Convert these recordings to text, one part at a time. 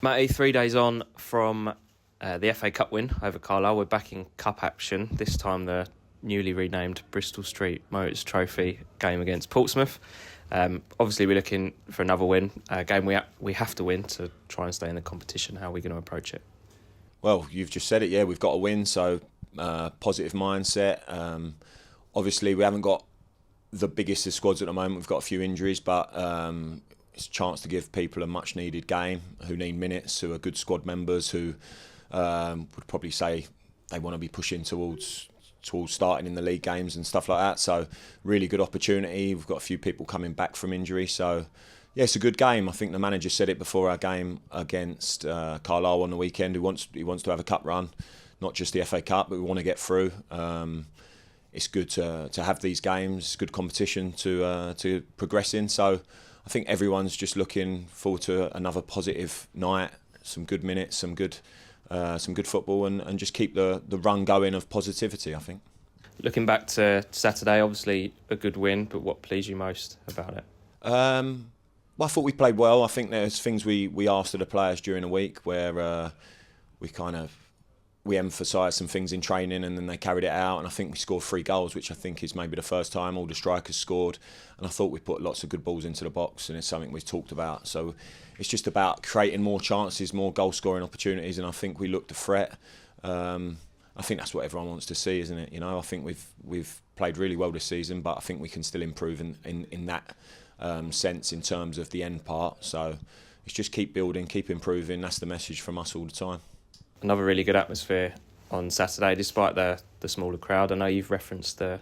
Matty, 3 days on from the FA Cup win over Carlisle. We're back in cup action, this time the newly renamed Bristol Street Motors Trophy game against Portsmouth. Obviously we're looking for another win, a game we have to win to try and stay in the competition. How are we going to approach it? Well, you've just said it, yeah, we've got to win, so positive mindset. Obviously we haven't got the biggest of squads at the moment, we've got a few injuries, but it's a chance to give people a much needed game, who need minutes, who are good squad members, who would probably say they want to be pushing towards starting in the league games and stuff like that. So really good opportunity. We've got a few people coming back from injury, so yeah, it's a good game. I think the manager said it before our game against Carlisle on the weekend. He wants to have a cup run, not just the FA Cup, but we want to get through. It's good to have these games, good competition to progress in. So I think everyone's just looking forward to another positive night, some good minutes, some good football, and just keep the run going of positivity, I think. Looking back to Saturday, obviously a good win, but what pleased you most about it? Well, I thought we played well. I think there's things we asked of the players during the week where we emphasised some things in training and then they carried it out, and I think we scored 3 goals, which I think is maybe the first time all the strikers scored, and I thought we put lots of good balls into the box, and it's something we've talked about. So it's just about creating more chances, more goal scoring opportunities, and I think we looked a threat. I think that's what everyone wants to see, isn't it? You know, I think we've played really well this season, but I think we can still improve in that sense in terms of the end part. So it's just keep building, keep improving. That's the message from us all the time. Another really good atmosphere on Saturday, despite the smaller crowd. I know you've referenced the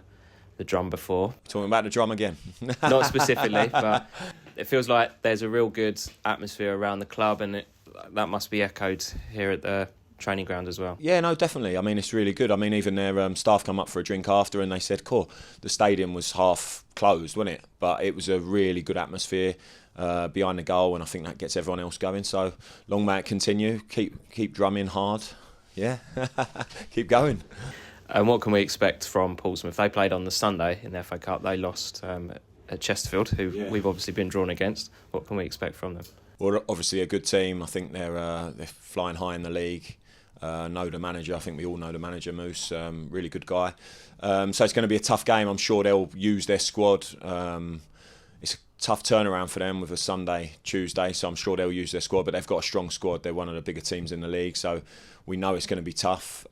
drum before. Talking about the drum again? Not specifically, but it feels like there's a real good atmosphere around the club, and that must be echoed here at the training ground as well. Yeah, no, definitely. I mean, it's really good. I mean, even their staff come up for a drink after and they said, cool, the stadium was half closed, wasn't it? But it was a really good atmosphere behind the goal, and I think that gets everyone else going. So long may it continue. Keep drumming hard. Yeah, keep going. And what can we expect from Portsmouth? They played on the Sunday in the FA Cup. They lost at Chesterfield, who we've obviously been drawn against. What can we expect from them? Well, obviously a good team. I think they're flying high in the league. Know the manager. I think we all know the manager, Moose. Really good guy. So it's going to be a tough game. I'm sure they'll use their squad. It's a tough turnaround for them with a Sunday, Tuesday, so I'm sure they'll use their squad, but they've got a strong squad. They're one of the bigger teams in the league, so we know it's going to be tough.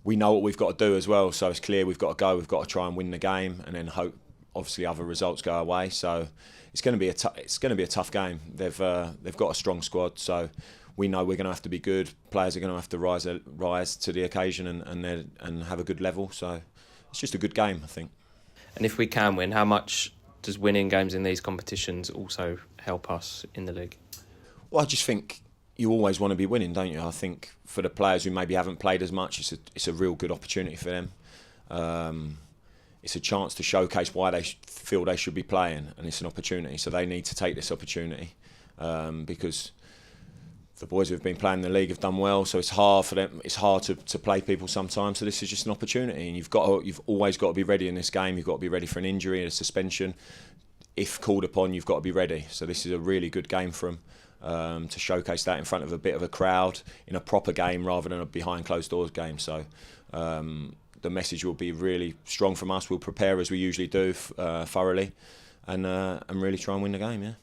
We know what we've got to do as well, so it's clear we've got to go. We've got to try and win the game and then hope, obviously, other results go our way. So it's going to be a tough game. They've got a strong squad, so we know we're going to have to be good. Players are going to have to rise to the occasion and have a good level. So it's just a good game, I think. And if we can win, how much does winning games in these competitions also help us in the league? Well, I just think you always want to be winning, don't you? I think for the players who maybe haven't played as much, it's a real good opportunity for them. It's a chance to showcase why they feel they should be playing, and it's an opportunity. So they need to take this opportunity because the boys who've been playing in the league have done well, so it's hard for them. It's hard to play people sometimes. So this is just an opportunity, and you've always got to be ready in this game. You've got to be ready for an injury, a suspension. If called upon, you've got to be ready. So this is a really good game for them to showcase that in front of a bit of a crowd in a proper game rather than a behind closed doors game. So the message will be really strong from us. We'll prepare as we usually do thoroughly, and really try and win the game. Yeah.